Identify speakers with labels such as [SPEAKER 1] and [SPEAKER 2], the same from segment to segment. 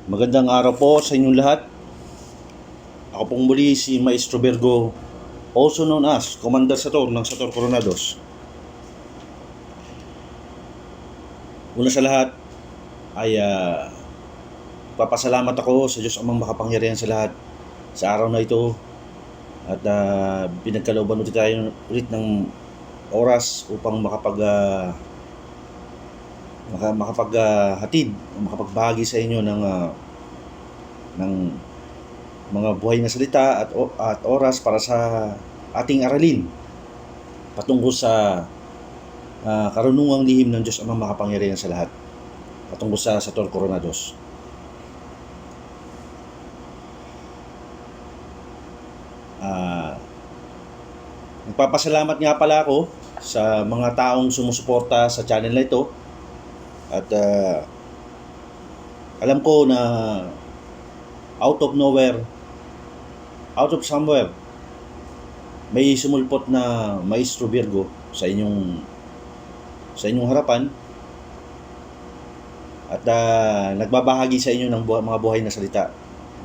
[SPEAKER 1] Magandang araw po sa inyong lahat. Ako pong muli si Maestro Virgo, also known as Commander Sator ng Sator Coronados. Una sa lahat ay papasalamat ako sa Diyos Amang Makapangyarihan sa lahat sa araw na ito at pinagkalooban ulit ng oras upang makapagbahagi sa inyo ng mga buhay na salita at oras para sa ating aralin patungkol sa karunungang lihim ng Diyos Amang Makapangyarihan sa lahat patungkol sa Sator Coronados. Nagpapasalamat nga pala ako sa mga taong sumusuporta sa channel na ito at alam ko na out of somewhere may sumulpot na Maestro Virgo sa inyong harapan at nagbabahagi sa inyo ng mga buhay na salita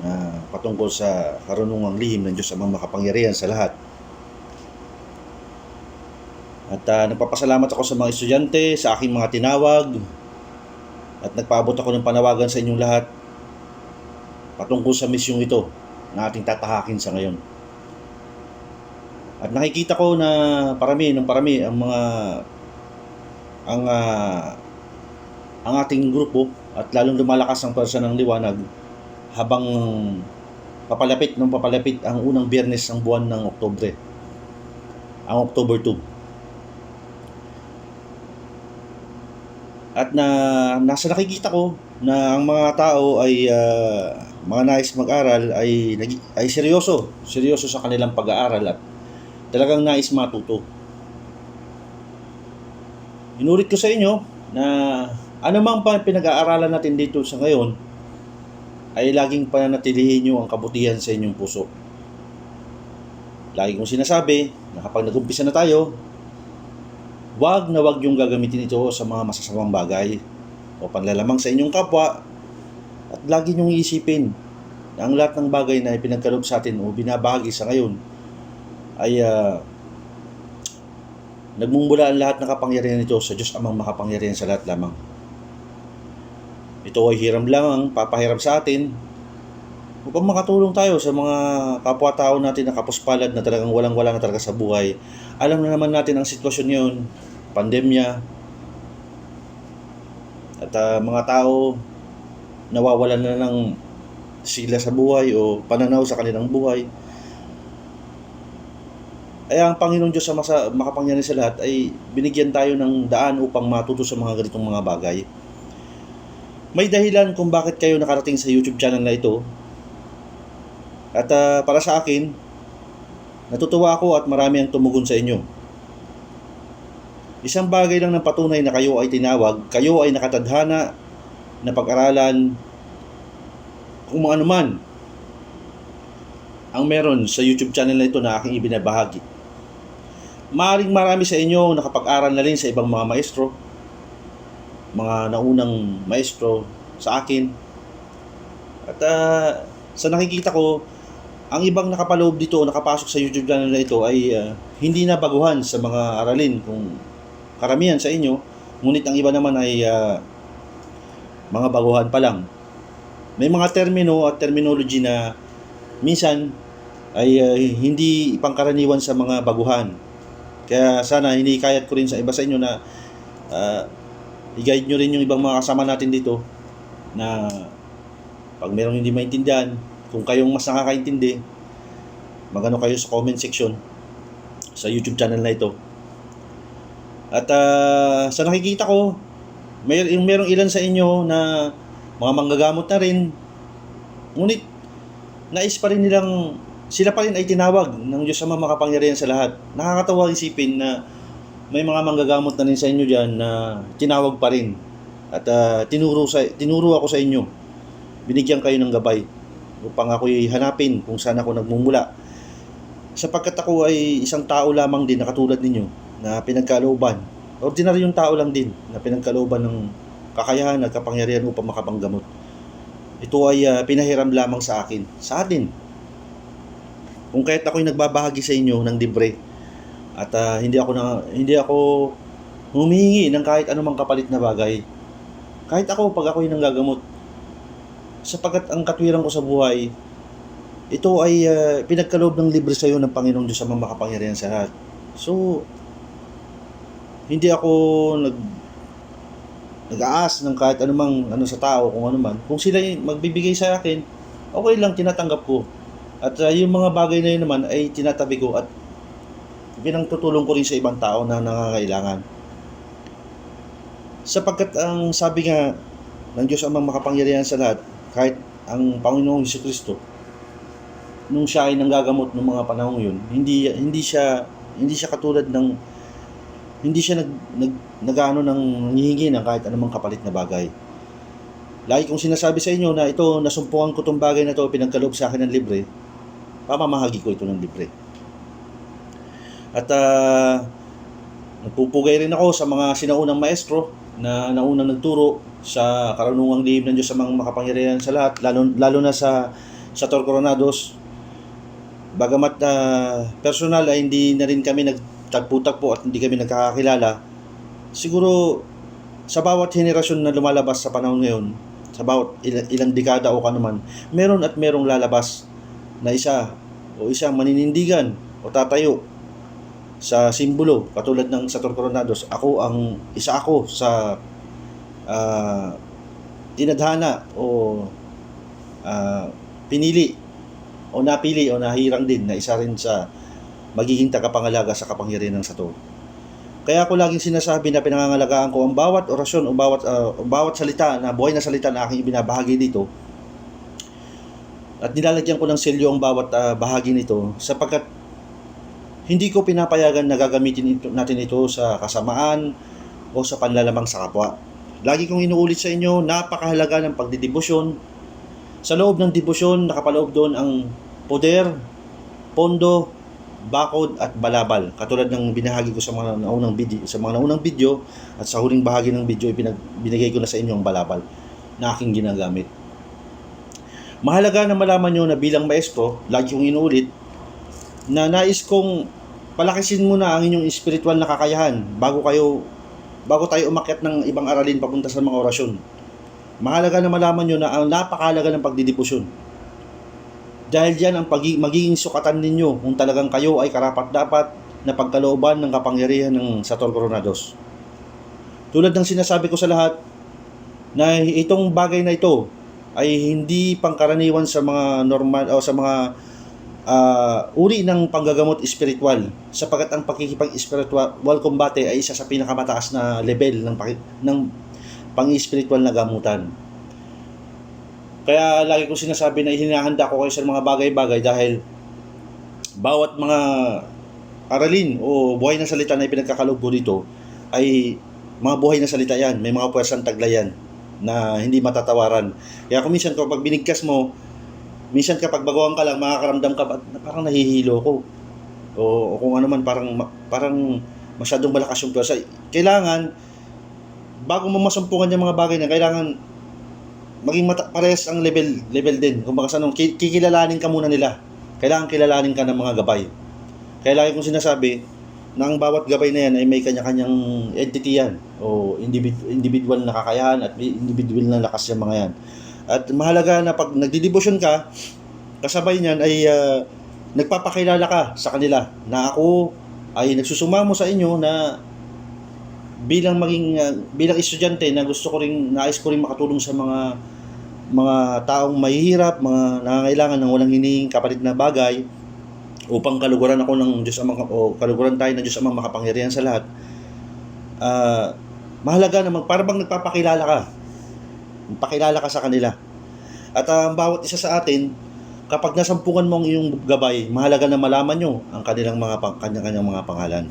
[SPEAKER 1] na patungkol sa karunungang lihim ng Diyos Amang Makapangyarihan sa lahat. At nagpapasalamat ako sa mga estudyante, sa aking mga tinawag, at nagpaabot ako ng panawagan sa inyong lahat patungkol sa misyong ito na ating tatahakin sa ngayon. At nakikita ko na parami ang ating grupo at lalong lumalakas ang pwersa ng liwanag habang papalapit ang unang biyernes ng buwan ng Oktubre, ang October 2. At nasa nakikita ko na ang mga tao ay mga nais mag-aral ay seryoso sa kanilang pag-aaral at talagang nais matuto. Inulit ko sa inyo na anumang pinag-aaralan natin dito sa ngayon ay laging pananatilihin nyo ang kabutihan sa inyong puso. Lagi kong sinasabi na kapag nag-umpisa na tayo, wag yung gagamitin ito sa mga masasamang bagay o panlalamang sa inyong kapwa at lagi nyong iisipin na ang lahat ng bagay na ipinagkaloob sa atin o binabahagi sa ngayon ay nagmumula ang lahat ng kapangyarihan nito sa Diyos Amang Makapangyarihan sa lahat lamang. Ito ay hiram lamang, papahiram sa atin upang makatulong tayo sa mga kapwa-tao natin na kapuspalad na talagang walang-wala na talaga sa buhay. Alam na naman natin ang sitwasyon ngayon, pandemya, at mga tao nawawalan na ng sila sa buhay o pananaw sa kanilang buhay. Ay ang Panginoong Diyos sa makapangyarihan sa lahat ay binigyan tayo ng daan upang matuto sa mga ganitong mga bagay. May dahilan kung bakit kayo nakarating sa YouTube channel na ito. At para sa akin, natutuwa ako at marami ang tumugon sa inyo. Isang bagay lang ng patunay na kayo ay tinawag, kayo ay nakatadhana na pag-aralan kung ano man ang meron sa YouTube channel na ito na aking ibinabahagi. Maaaring marami sa inyo nakapag-aral na rin sa ibang mga maestro, mga naunang maestro sa akin. At sa nakikita ko, ang ibang nakapaloob dito, nakapasok sa YouTube channel na ito ay hindi na baguhan sa mga aralin kung karamihan sa inyo, ngunit ang iba naman ay mga baguhan pa lang. May mga termino at terminology na minsan ay hindi pangkaraniwan sa mga baguhan. Kaya sana hinikayat ko rin sa iba sa inyo na i-guide nyo rin yung ibang mga kasama natin dito na pag merong hindi maintindihan, kung kayong mas nakakaintindi, magano kayo sa comment section sa YouTube channel na ito. At sa nakikita ko, merong ilan sa inyo na mga manggagamot na rin, ngunit nais pa rin nilang sila pa rin ay tinawag ng Diyos Amang Makapangyarihan sa lahat. Nakakatawa isipin na may mga manggagamot na rin sa inyo dyan na tinawag pa rin. At tinuro ako sa inyo. Binigyan kayo ng gabay upang ako'y hanapin kung saan ako nagmumula. Sapagkat ako ay isang tao lamang din na katulad ninyo na pinagkalooban. Ordinaryong tao lang din na pinagkalooban ng kakayahan at kapangyarihan upang makapanggamot. Ito ay pinahiram lamang sa akin, sa atin. Kung kahit ako'y nagbabahagi sa inyo ng libre at hindi ako humihingi ng kahit anumang kapalit na bagay. Kahit ako pag ako'y nanggagamot, sapagkat ang katwiran ko sa buhay, ito ay pinagkaloob ng libre sa iyo ng Panginoong Diyos Amang makapangyarihan sa lahat. So, hindi ako nag-aas ng kahit anumang sa tao, kung ano man. Kung sila magbibigay sa akin, okay lang, tinatanggap ko. At yung mga bagay na yun naman ay tinatabi ko at pinangtutulong ko rin sa ibang tao na nangangailangan. Sapagkat ang sabi nga ng Diyos Amang makapangyarihan sa lahat, kahit ang Panginoong Jesucristo, nung siya ay nanggagamot ng mga panahong yun, hindi siya katulad ng hindi siya nanghihingi ng kahit anumang kapalit na bagay. Lagi kong sinasabi sa inyo na ito, nasumpungan ko itong bagay na ito, pinagkaloob sa akin ng libre, pamamahagi ko ito ng libre. At nagpupugay rin ako sa mga sinaunang maestro na naunang nagturo sa karunungang lihim ng Diyos sa mga makapangyarihan sa lahat, lalo na sa Tor Coronados. Bagamat personal ay hindi na rin kami nagtagpo-tagpo at hindi kami nagkakakilala, siguro sa bawat henerasyon na lumalabas sa panahon ngayon, sa bawat ilang dekada o kanuman, merong lalabas na isang maninindigan o tatayo sa simbolo katulad ng sa Tor Coronados. Isa ako sa tinadhana o pinili o napili o nahirang din na isa rin sa magiging tagapangalaga sa kapangyarihan ng Sato. Kaya ako laging sinasabi na pinangangalagaan ko ang bawat orasyon o bawat salita na buhay na salita na aking ibinabahagi dito, at nilalagyan ko ng selyo ang bawat bahagi nito, sapagkat hindi ko pinapayagan na gagamitin natin ito sa kasamaan o sa panlalamang sa kapwa. Lagi kong inuulit sa inyo, napakahalaga ng pagdidibusyon. Sa loob ng dibusyon, nakapaloob doon ang poder, pondo, bakod at balabal. Katulad ng binahagi ko sa mga naunang video at sa huling bahagi ng video, binigay ko na sa inyo ang balabal na aking ginagamit. Mahalaga na malaman nyo na bilang maestro, lagi kong inuulit, na nais kong palakisin muna ang inyong spiritual na kakayahan bago tayo umakyat ng ibang aralin papunta sa mga orasyon. Mahalaga na malaman nyo na ang napakahalaga ng pagdidibusyon. Dahil diyan ang magiging sukatan ninyo kung talagang kayo ay karapat-dapat na pagkalooban ng kapangyarihan ng sa Tor Coronados. Tulad ng sinasabi ko sa lahat, na itong bagay na ito ay hindi pangkaraniwan sa mga normal o sa mga uri ng panggagamot espiritual, sapagkat ang pakikipag-spiritual combate ay isa sa pinakamataas na level ng pang-spiritual na gamutan. Kaya lagi ko sinasabi na hinahanda ko kayo sa mga bagay-bagay dahil bawat mga aralin o buhay na salita na ipinagkakaloob ko dito ay mga buhay na salita yan. May mga puwersang taglayan na hindi matatawaran. Kaya kung minsan kapag binigkas mo, minsan kapag baguhan ka lang, makakaramdam ka na parang nahihilo ko. O kung ano man, parang masyadong malakas yung puwersa. Kailangan, bago mo masumpungan yung mga bagay na kailangan maging parehas ang level din. Kung baka kikilalanin ka muna nila. Kailangan kilalanin ka ng mga gabay. Kaya lagi kong sinasabi na ang bawat gabay na yan ay may kanya-kanyang entity yan o individual na kakayahan at individual na lakas yung mga yan. At mahalaga na pag nagdidibusyon ka, kasabay niyan ay nagpapakilala ka sa kanila na ako ay nagsusumamo sa inyo na bilang estudyante na nais ko rin makatulong sa mga taong mahihirap, mga nangangailangan ng walang hinihing kapalit na bagay upang kaluguran ako ng Diyos Amang o kaluguran tayo ng Diyos Amang makapangyarihan sa lahat. Mahalaga na para bang nagpapakilala ka sa kanila. At ang bawat isa sa atin, kapag nasampungan mo ang iyong gabay, mahalaga na malaman nyo ang kanyang mga pangalan.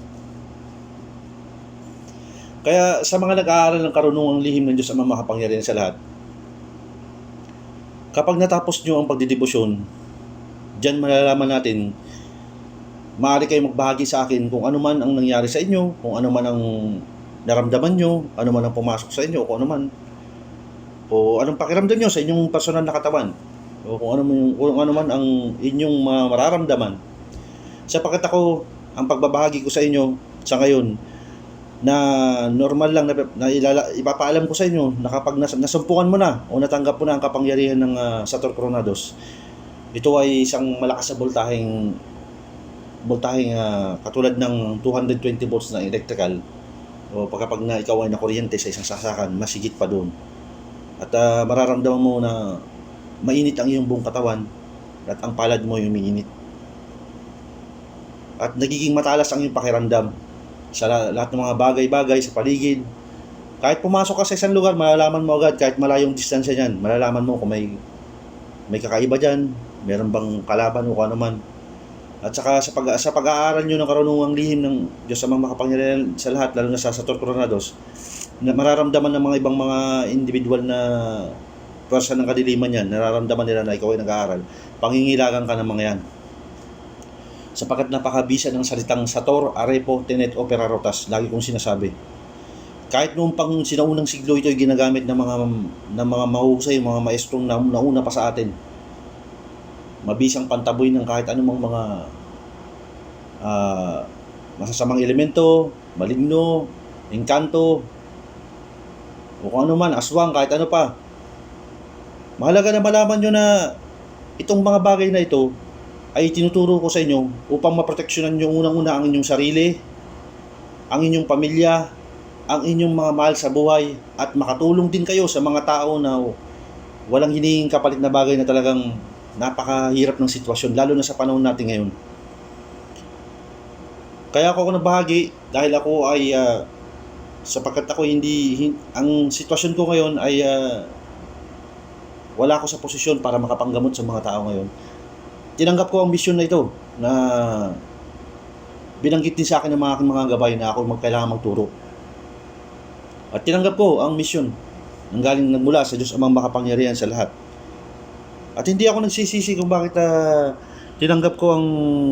[SPEAKER 1] Kaya sa mga nag-aaral ng karunungang lihim ng Diyos Amang makapangyarihan sa lahat, kapag natapos nyo ang pagdidibusyon, diyan malalaman natin, maaari kayong magbahagi sa akin kung ano man ang nangyari sa inyo, kung ano man ang naramdaman nyo, ano man ang pumasok sa inyo, kung ano man. o anong pakiramdam nyo sa inyong personal na katawan, o kung ano man ang inyong mararamdaman. Sapagkat ako, ang pagbabahagi ko sa inyo sa ngayon, na normal lang ipapaalam ko sa inyo na kapag nasumpungan mo na o natanggap mo na ang kapangyarihan ng Sator Coronados, ito ay isang malakas na voltaheng katulad ng 220 volts na electrical, o kapag ikaw ay nakuryente sa isang sasakan, mas higit pa doon. At mararamdaman mo na mainit ang iyong buong katawan at ang palad mo yung umiinit. At nagiging matalas ang iyong pakiramdam sa lahat ng mga bagay-bagay sa paligid. Kahit pumasok ka sa isang lugar, malalaman mo agad, kahit malayong distansya niyan, malalaman mo kung may kakaiba dyan, meron bang kalaban o kung ano man. At saka sa pag-aaral nyo ng karunungang lihim ng Diyos Amang Makapangyarihan sa lahat, lalo na sa Sator Coronados, na mararamdaman ng mga ibang mga individual na pwersa ng kadiliman yan, nararamdaman nila na ikaw ay nag-aaral. Pangingilagan ka ng mga yan. Sapagkat napakabisa ng salitang Sator, Arepo, Tenet, Opera, Rotas, lagi kong sinasabi. Kahit noong pang sinaunang siglo, ito ay ginagamit ng mga mahusay, mga maestrong nauna pa sa atin. Mabisang pantaboy ng kahit anumang mga masasamang elemento, maligno, engkanto, o kung ano man, aswang, kahit ano pa. Mahalaga na malaman nyo na itong mga bagay na ito ay tinuturo ko sa inyo upang maproteksyonan nyo unang-una ang inyong sarili, ang inyong pamilya, ang inyong mga mahal sa buhay, at makatulong din kayo sa mga tao na walang hinihinging kapalit na bagay na talagang napakahirap ng sitwasyon, lalo na sa panahon natin ngayon. Kaya ako nagbahagi dahil ako ay sapagkat ako ang sitwasyon ko ngayon ay wala ako sa posisyon para makapanggamot sa mga tao ngayon. Tinanggap ko ang misyon na ito, na binanggit din sa akin ng mga gabay na ako kailangan magturo. At tinanggap ko ang misyon nagmula sa Diyos Amang Makapangyarihan sa lahat. At hindi ako nagsisisi kung bakit tinanggap ko ang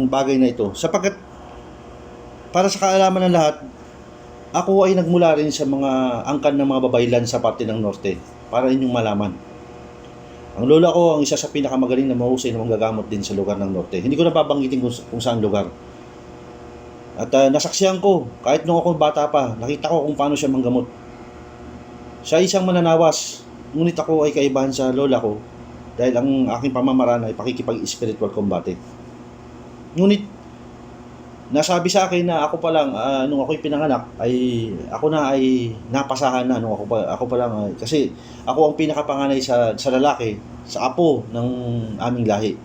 [SPEAKER 1] bagay na ito. Sapagkat para sa kaalaman ng lahat, ako ay nagmula rin sa mga angkan ng mga babaylan sa parte ng norte, para inyong malaman. Ang lola ko ang isa sa pinakamagaling na mahusay na manggagamot din sa lugar ng norte. Hindi ko napabanggitin kung saan lugar. At nasaksihan ko, kahit nung ako bata pa, nakita ko kung paano siya manggamot. Siya isang mananawas, ngunit ako ay kaibahan sa lola ko dahil ang aking pamamaraan ay pakikipag-spiritual combate. Ngunit nasabi sa akin na ako pa lang, nung ako'y pinanganak, ay ako na ay napasahan na nung ako pa lang, kasi ako ang pinakapanganay sa lalaki, sa apo ng aming lahi.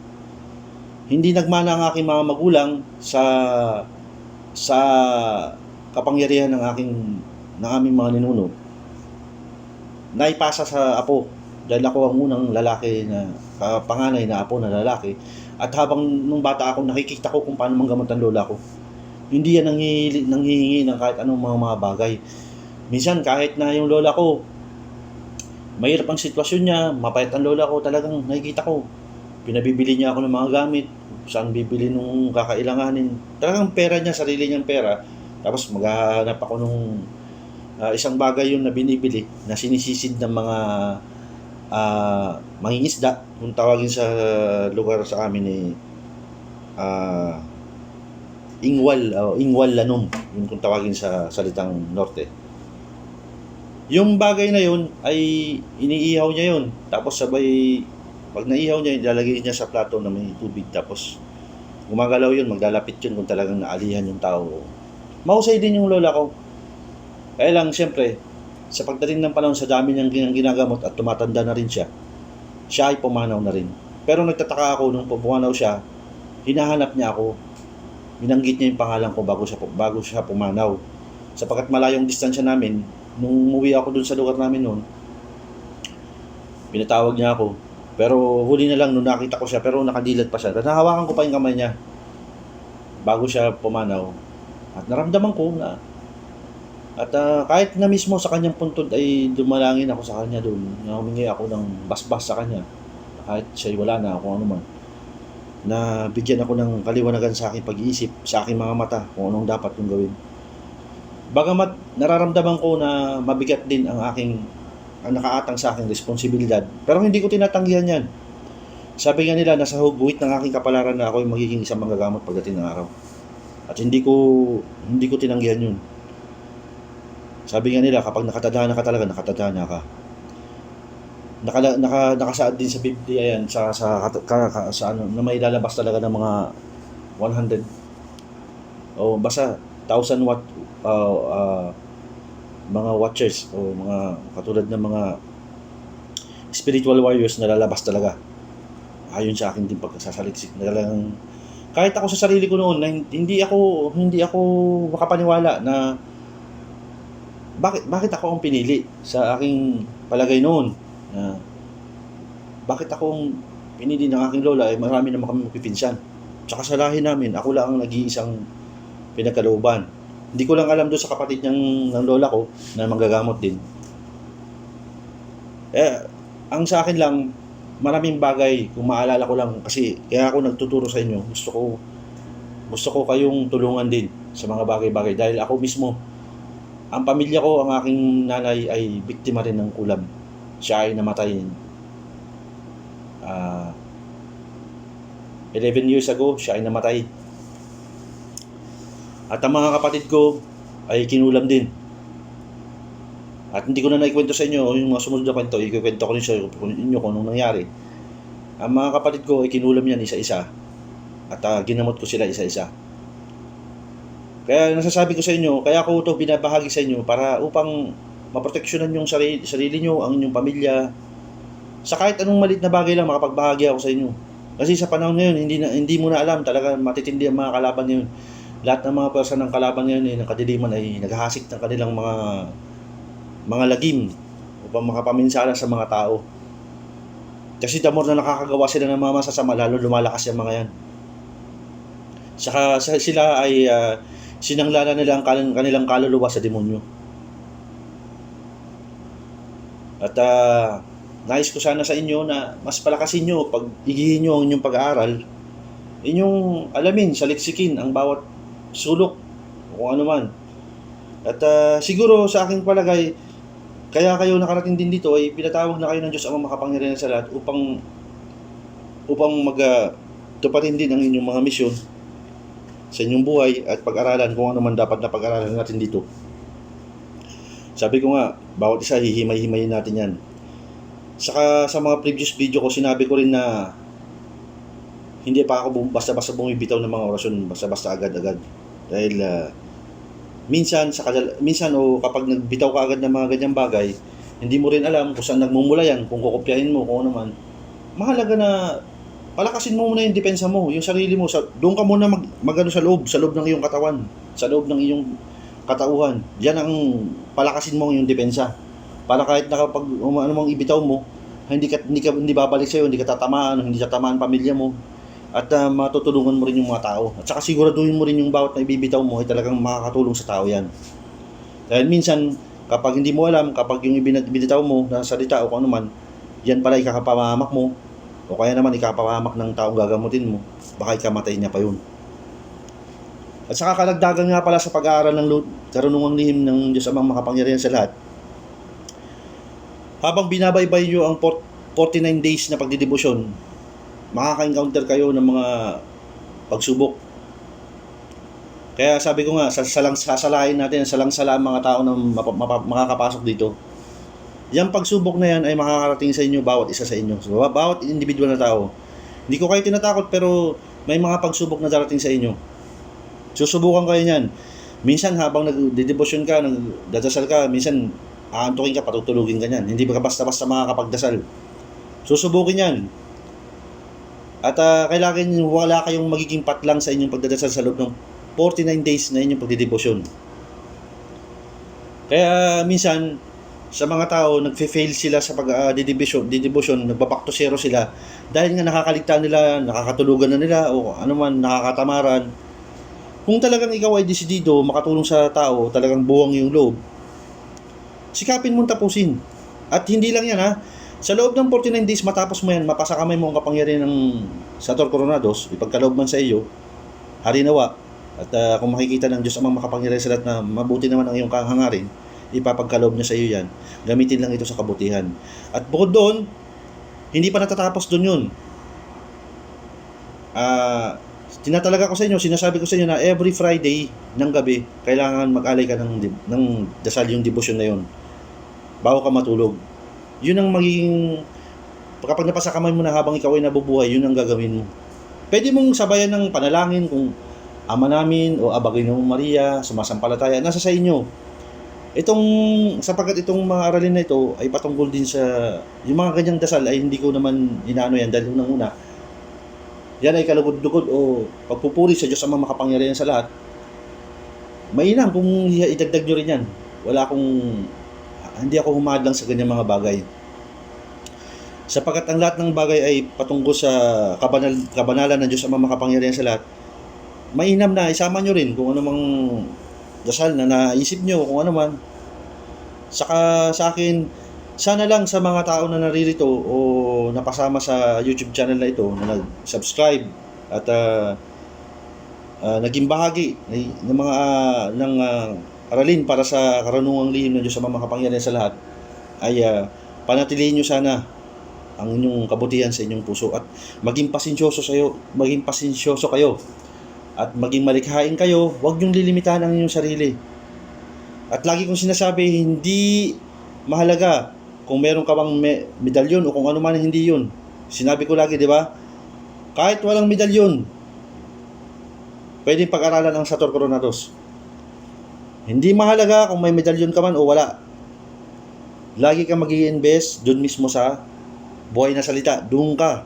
[SPEAKER 1] Hindi nagmana ang aking mga magulang sa kapangyarihan ng aming mga ninuno. Naipasa sa apo dahil ako ang unang lalaki na panganay na apo na lalaki. At habang nung bata ako, nakikita ko kung paano manggamot ang lola ko. Hindi yan nanghihingi ng kahit anong mga bagay. Minsan kahit na yung lola ko, mahirap ang sitwasyon niya, mapayat ang lola ko, talagang nakikita ko. Pinabibili niya ako ng mga gamit, saan bibili nung kakailanganin. Talagang pera niya, sarili niyang pera. Tapos maghahanap ako nung isang bagay yun na binibili, na sinisisid ng mga mangingisda, kung tawagin sa lugar sa amin ingwal lanom, yun kung tawagin sa salitang norte. Yung bagay na yun ay iniihaw niya yun, tapos sabay pag naihaw niya, ilalagay niya sa plato na may tubig, tapos gumagalaw yun, maglalapit yun kung talagang naalihan yung tao. Mahusay din yung lola ko. Kaya lang siyempre, sa pagdating ng panahon, sa dami niyang ginagamot at tumatanda na rin siya ay pumanaw na rin. Pero nagtataka ako, nung pumanaw siya, hinahanap niya ako. Binanggit niya yung pangalan ko bago siya pumanaw. Sapagkat malayong distansya namin, nung umuwi ako dun sa lugar namin noon, pinatawag niya ako. Pero huli na lang nung nakita ko siya, pero nakadilat pa siya. Nahawakan ko pa yung kamay niya bago siya pumanaw. At naramdaman ko na kahit na mismo sa kanyang puntod ay dumalangin ako sa kanya doon, na humingi ako ng basbas sa kanya, kahit siya'y wala na, kung ano man, na bigyan ako ng kaliwanagan sa aking pag-iisip, sa aking mga mata, kung anong dapat kong gawin. Bagamat nararamdaman ko na mabigat din ang aking ang nakaatang sa aking responsibilidad. Pero hindi ko tinatanggihan yan. Sabi nga nila, nasa huguit ng aking kapalaran na ako yung magiging isang manggagamot pagdating ng araw. At hindi ko tinanggihan yun. Sabi nga nila, kapag nakatadhana ka talaga, nakatadhana ka. Nakasaad din sa Biblia yan, sa ano, na may lalabas talaga ng mga 100 o basta 1,000 watt mga watchers o mga katulad ng mga spiritual warriors na lalabas talaga. Ayon sa akin din pagkasasaliksik na talagang kahit ako sa sarili ko noon na hindi ako makapaniwala na bakit ako ang pinili sa aking palagay noon na bakit akong pinili ng aking lola ay marami naman kami magpipinsan. Tsaka sa lahi namin, ako lang ang nag-iisang pinagkalooban. Hindi ko lang alam doon sa kapatid ng lola ko na manggagamot din. Ang sa akin lang, maraming bagay, kung maalala ko lang, kasi kaya ako nagtuturo sa inyo, gusto ko kayong tulungan din sa mga bagay-bagay dahil ako mismo, ang pamilya ko, ang aking nanay ay biktima rin ng kulam. Siya ay namatay 11 years ago, siya ay namatay. At ang mga kapatid ko ay kinulam din. At hindi ko na naikwento sa inyo yung mga sumunod na kwento, ikikwento ko rin sa inyo kung anong nangyari. Ang mga kapatid ko ay kinulam yan isa-isa. At ginamot ko sila isa-isa. Kaya nasasabi ko sa inyo, kaya ko ito binabahagi sa inyo para upang maproteksyonan yung sarili nyo, ang inyong pamilya. Sa kahit anong maliit na bagay lang, makapagbahagi ako sa inyo. Kasi sa panahon ngayon, hindi mo na alam talaga matitindi ang mga kalaban ngayon. Lahat ng mga person ng kalaban ngayon ng kadiliman ay naghahasik ng kanilang mga lagim upang makapaminsala sa mga tao. Kasi the more na nakakagawa sila ng mga masasama, lalo lumalakas yung mga yan. Saka sila ay sinanglala nila ang kanilang kaluluwa sa demonyo. At nais ko sana sa inyo na mas palakasin nyo, pag-igihin nyo ang inyong pag-aaral, inyong alamin, saliksikin ang bawat sulok, kung ano man. At siguro sa aking palagay, kaya kayo nakarating din dito ay pinatawag na kayo ng Diyos ang makapangyarihan sa lahat upang tuparin din ang inyong mga misyon sa inyong buhay at pag-aralan kung ano man dapat na pag-aralan natin dito. Sabi ko nga, bawat isa hihimay-himayin natin yan. Saka sa mga previous video ko, sinabi ko rin na hindi pa ako basta-basta bumibitaw ng mga orasyon, basta-basta agad-agad. Dahil minsan o kapag nagbitaw ka agad ng mga ganyang bagay, hindi mo rin alam kung saan nagmumula yan, kung kukopyahin mo, kung ano man. Mahalaga na palakasin mo muna yung depensa mo, yung sarili mo. Doon ka muna magano sa loob ng iyong katawan, sa loob ng iyong katauhan. Diyan ang palakasin mo yung depensa. Para kahit nakapag ano mong ibitaw mo, hindi babalik sa'yo, hindi ka tatamaan, hindi tatamaan pamilya mo. At matutulungan mo rin yung mga tao. At saka siguraduhin mo rin yung bawat na ibibitaw mo ay talagang makakatulong sa tao yan. Dahil minsan, kapag hindi mo alam, kapag yung ibinitaw mo na salita o kung ano man, yan pala ikakapahamak mo, o kaya naman ikapahamak ng taong gagamutin mo, baka ikamatay niya pa yun. At saka kalagdagan nga pala sa pag-aaral ng karunungang lihim ng Diyos Amang makapangyarihan sa lahat, habang binabaybay nyo ang 49 days na pagdidibusyon, makaka-encounter kayo ng mga pagsubok. Kaya sabi ko nga, sasalahin natin, salangsala ang mga tao na makakapasok dito. Yung pagsubok na yan ay makakarating sa inyo, bawat isa sa inyo. So, bawat individual na tao. Hindi ko kayo tinatakot, pero may mga pagsubok na darating sa inyo. Susubukan kayo yan. Minsan habang nagdedebosyon ka, nagdadasal ka, minsan aantukin ka, patutulugin ka niyan. Hindi ka basta-basta makakapagdasal. Susubukin yan. At kailangan wala kayong magiging patlang sa inyong pagdadasal sa loob ng 49 days na inyong pagdedebosyon. Kaya minsan, sa mga tao, nagfe-fail sila sa pag-didebosyon, nagbaback to zero sila dahil nga nakakaligtaan nila, nakakatulugan na nila o ano man, nakakatamaran. Kung talagang ikaw ay desidido makatulong sa tao, talagang buwang yung loob, sikapin mong tapusin. At hindi lang yan ha, sa loob ng 49 days matapos mo yan, mapasa kamay mo ang kapangyarihan ng Sator Coronados, ipagkaloob man sa iyo, harinawa. At kung makikita ng Diyos Amang makapangyarihan sa lahat na mabuti naman ang iyong kahangarin, ipapagkaloob niya sa iyo yan. Gamitin lang ito sa kabutihan. At bukod doon, hindi pa natatapos doon yun. Tinatalaga ko sa inyo, sinasabi ko sa inyo na every Friday ng gabi, kailangan mag-alay ka ng dasal, yung devotion na yun, bago ka matulog. Yun ang magiging, kapag napasa kamay mo na habang ikaw ay nabubuhay, yun ang gagawin mo. Pwede mong sabayan ng panalangin kung Ama namin o Aba Ginoong Maria, sumasampalataya, nasa sa inyo. Sapagkat itong mga aralin na ito ay patungkol din sa, yung mga ganyang dasal ay hindi ko naman inaano yan dahil unang-una, yan ay kalugod-lugod o pagpupuri sa Diyos Amang makapangyarihan sa lahat. Mainam kung idagdag nyo rin yan. Hindi ako humadlang sa ganyang mga bagay. Sapagkat ang lahat ng bagay ay patungkol sa kabanalan ng Diyos Amang makapangyarihan sa lahat. Mainam na isama nyo rin kung ano mang dasal na naisip nyo, kung ano man. Saka sa akin, sana lang sa mga tao na naririto o napasama sa YouTube channel na ito, na nag-subscribe at naging bahagi ng aralin para sa karunungang lihim ng Diyos Amang makapangyarihan sa lahat, ay panatilihin nyo sana ang inyong kabutihan sa inyong puso at maging pasensyoso kayo at maging malikhain kayo. Huwag niyong lilimitahan ang inyong sarili. At lagi kong sinasabi, hindi mahalaga kung meron ka bang medalyon o kung ano man, hindi yun. Sinabi ko lagi, di ba? Kahit walang medalyon, pwedeng pag-aralan ang Sator Coronados. Hindi mahalaga kung may medalyon ka man o wala. Lagi ka mag-i-invest doon mismo sa buhay na salita. Doon ka.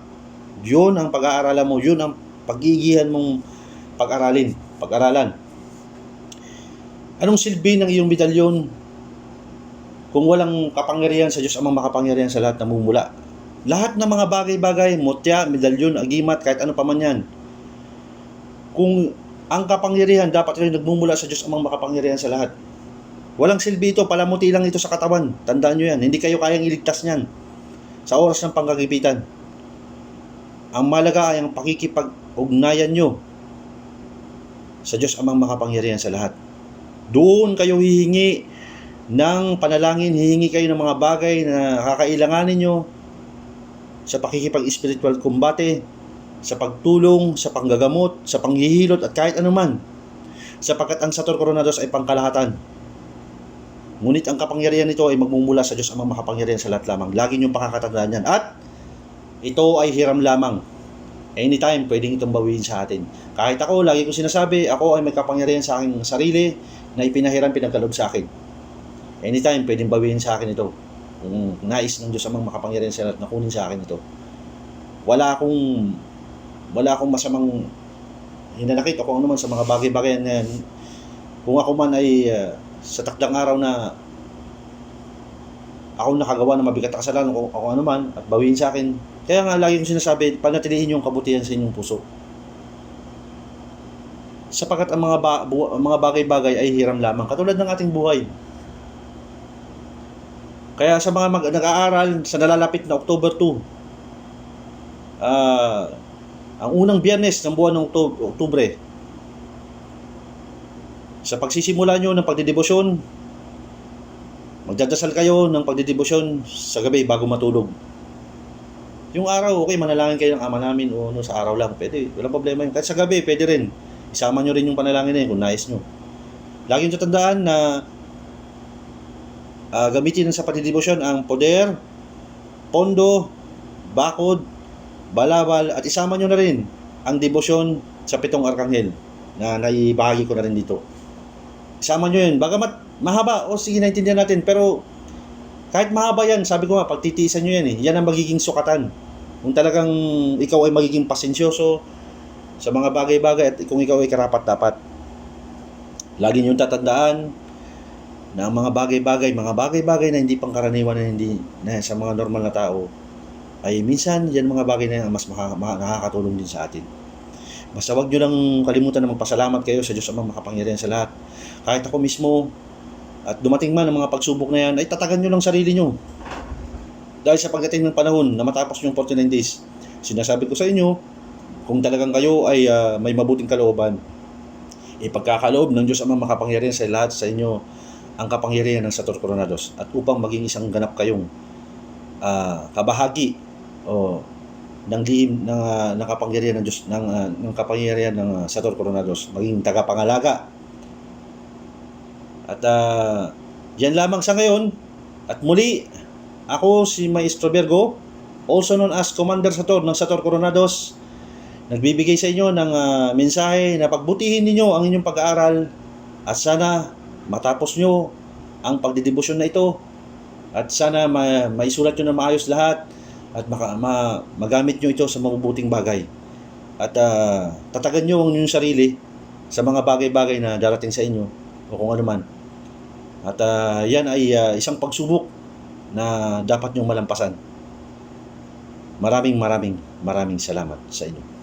[SPEAKER 1] Yun ang pag-aaralan mo. Yun ang pag-iigihan mong pag-aralan. Anong silbi ng iyong medalyon kung walang kapangyarihan sa Diyos Amang makapangyarihan sa lahat na mumula? Lahat ng mga bagay-bagay, mutya, medalyon, agimat, kahit ano pa man yan, kung ang kapangyarihan dapat rin nagmumula sa Diyos Amang makapangyarihan sa lahat. Walang silbi ito, palamuti lang ito sa katawan. Tandaan nyo yan, hindi kayo kayang iligtas niyan sa oras ng pangkagipitan. Ang malaga ay ang pakikipag-ugnayan nyo sa Diyos Amang makapangyarihan sa lahat. Doon kayo hihingi ng panalangin, hihingi kayo ng mga bagay na kakailanganin nyo sa pakikipag-spiritual kumbate, sa pagtulong, sa panggagamot, sa panghihilot at kahit anuman. Sapagkat ang Sator Coronados ay pangkalahatan. Ngunit ang kapangyarihan nito ay magmumula sa Diyos Amang makapangyarihan sa lahat lamang. Lagi niyong pakakatandaan yan. At ito ay hiram lamang. Anytime, pwedeng itong bawiin sa atin. Kahit ako, lagi ko sinasabi, ako ay may kapangyarihan sa aking sarili na ipinahiram, pinagkaloob sa akin. Anytime, pwedeng bawiin sa akin ito. Kung nais ng Diyos Amang makapangyarihan sa lahat na kunin sa akin ito. Wala akong masamang hinanakit o kung ano man sa mga bagay-bagay na yan. Kung ako man ay sa takdang araw na ako nakagawa ng mabigat na kasalanan o ano man at bawiin sa akin. Kaya nga lagi kong sinasabi, panatilihin yung kabutihan sa inyong puso. Sapagkat ang mga bagay-bagay ay hiram lamang, katulad ng ating buhay. Kaya sa mga nag-aaral sa nalalapit na October 2, ang unang biyernes ng buwan ng Oktubre, sa pagsisimula nyo ng pagdidebosyon, magdadasal kayo ng pagdidebosyon sa gabi bago matulog. Yung araw, okay, manalangin kayo ng Ama namin o sa araw lang, pwede, walang problema yun. Kahit sa gabi, pwede rin. Isama nyo rin yung panalangin na yun kung nais nyo. Lagi nyo tatandaan na gamitin sa pagdidebosyon ang poder, pondo, bakod, balabal, at isama nyo na rin ang debosyon sa 7 arkanghel na naibahagi ko na rin dito. Isama nyo yun. Bagamat mahaba, sige, naintindihan natin, pero kahit mahaba yan, sabi ko nga, pagtitiisan nyo yan yan ang magiging sukatan. Kung talagang ikaw ay magiging pasensyoso sa mga bagay-bagay at kung ikaw ay karapat-dapat. Lagi nyo tatandaan na ang mga bagay-bagay na hindi pangkaraniwan na sa mga normal na tao, ay minsan yan mga bagay na yan mas nakakatulong din sa atin. Basta wag nyo lang kalimutan na magpasalamat kayo sa Diyos Amang makapangyarihan sa lahat. Kahit ako mismo, at dumating man ang mga pagsubok na yan, ay tatagan nyo lang sarili nyo. Dahil sa pagdating ng panahon na matapos yung 49 days, sinasabi ko sa inyo, kung talagang kayo ay may mabuting kalooban, ipagkakaloob ng Diyos Amang makapangyarihan sa lahat sa inyo ang kapangyarihan ng Sator Coronados at upang maging isang ganap kayong kabahagi o ng lihim ng kapangyarihan ng Diyos, ng kapangyarihan ng Sator Coronados, maging tagapangalaga. At yan lamang sa ngayon. At muli, ako si Maestro Virgo, also known as Commander Sator ng Sator Coronados, nagbibigay sa inyo ng mensahe na pagbutihin ninyo ang inyong pag-aaral at sana matapos nyo ang pagdidebosyon na ito at sana maisulat nyo na maayos lahat at magamit nyo ito sa mabubuting bagay at tatagan nyo ang inyong sarili sa mga bagay-bagay na darating sa inyo o kung ano man. At yan ay isang pagsubok na dapat nyong malampasan. Maraming salamat sa inyo.